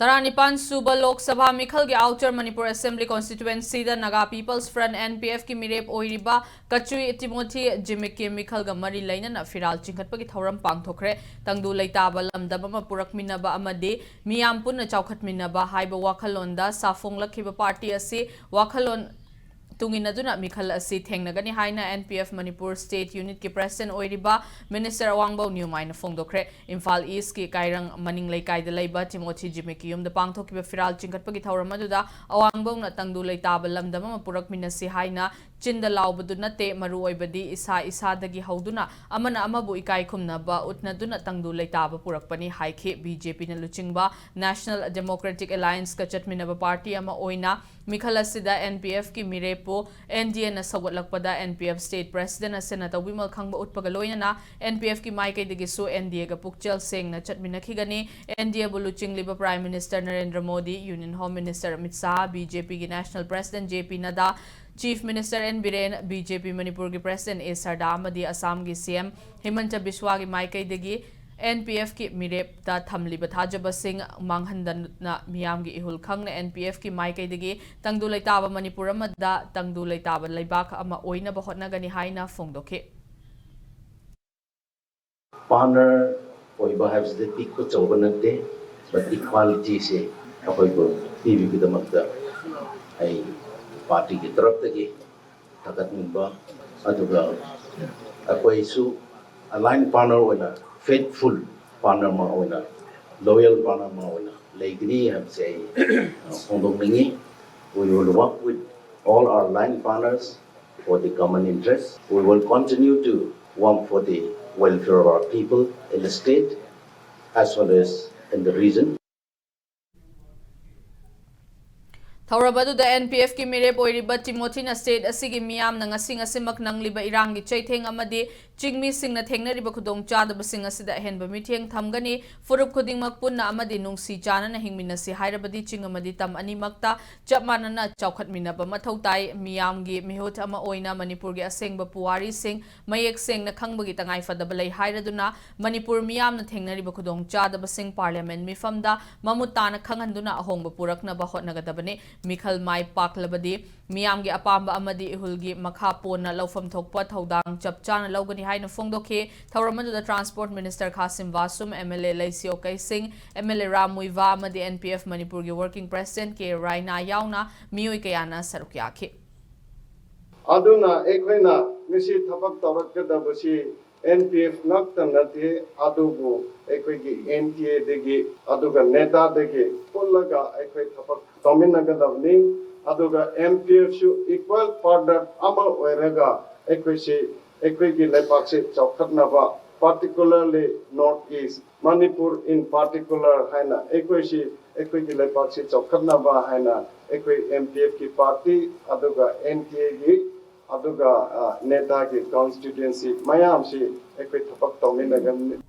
Taranipan Suba Lok Sabha Mikhal gi Outer Manipur Assembly Constituency da Naga People's Front NPF ki mirep oiriba Kachui Timothy Jimiki Mikhal ga mari lainana firal chingkhatpa gi thoram pangthokre tangdu leitaba lamdaba ma purakminaba amadi miyam punna chaukhatminaba haiba wakhalonda safong lakhiba party asi wakhalon Tunginaduna Mikhal asi thengnagani haina NPF Manipur State Unit ki President oiriba Minister Awangbo Newmaina Fongdokre Imphal East ki Kairang Maning Leikai da leiba Timothy Jimiki yum da pangthokiba firal chingkhatpa gi thauram aduda Awangbo na tangdu leitaba lamdama ma purakminasi haina Chinda laubadu nate maru oibadi isa dagi hauduna amana amabu ikai khumnaba utnaduna tangdu leitaba purakpani haikhe BJP na luchingba National Democratic Alliance ka chatminaba party ama oina Mikhal asida NPF ki mirepo NDA na sawatlakpada NPF State President Senator Wimal Khangba utpaga loinana NPF ki maikai dagi su NDA ga pukchel seng na chatminakhigani NDA bu luchingliba Prime Minister Narendra Modi Union Home Minister Amit Shah BJP ki National President JP Nada Chief Minister N Biren BJP Manipur ki President A Sarda amadi Assam ki CM Himanta Biswa ki maikai dagi NPF ki mirep ta thamliba thajaba sing manghandana miyam gi ihul khangna NPF ki maikai dagi tangdu leitaba Manipur amada tangdu leitaba leibak ama oina ba hotnagani haina fongdokhe partner oiba has the peak ko chobanate but equality se apoi ko TV ki damakta ai party ki taraf tagi takat nimba aduga apoi su aligned partner oina faithful partner ma oina loyal partner ma oina legni have say ondong ningi we will work with all our line partners for the common interest. We will continue to work for the welfare of our people in the state as well as in the region. Thaurabadu da NPF ki mirep oiriba Timothy na state asigi miyam na ngasing asimak nangliba irangi chaitheng amadi chingmi singna thengnariba khudong chadaba sing asida henba mitheng thamgani furup khudingmak punna amadi nungsi chana na hingminasi hairabadi ching amadi tam ani makta chapmana na chaukhatminaba mathau tai miyam gi mihut ama oina Manipur gi asengba puwari sing mayek seng na khangbagi tangai fadaba lei hairaduna Manipur miyam na thengnariba khudong chadaba sing parliament mifamda mamutana khanghanduna ahongba puraknaba hotnagadabane Mikhal Mai Paklabadi Miyamgi Apamba Amadi Ihulgi Makhapona Laufam Thokpa Thaudang Chapchana Logani Haina Fongdoke Thauramadu the Transport Minister Kasim Vasum MLA Laisio Kai Singh MLA Ramuiva Amadi NPF Manipur Working President K Raina Yauna Miyoi Kayana Sarukyaki Aduna Ekwena Misi Tapak Tawakadabasi NPF Naktanati Adubu Ekwegi NTA Degi Aduga Neta Degi Pulaga Ekwe Tapak Tominagadavni Aduga MPF Shu equal partner Amal Oerega Ekwegi Lepaksi Chokatnava particularly Northeast Manipur in particular Haina Ekwegi Lepaksi Chokatnava Haina Ekwe MPF ki party Aduga NTA Gi Aduga neta ki constituency mayam si ekwe thapak tawminagan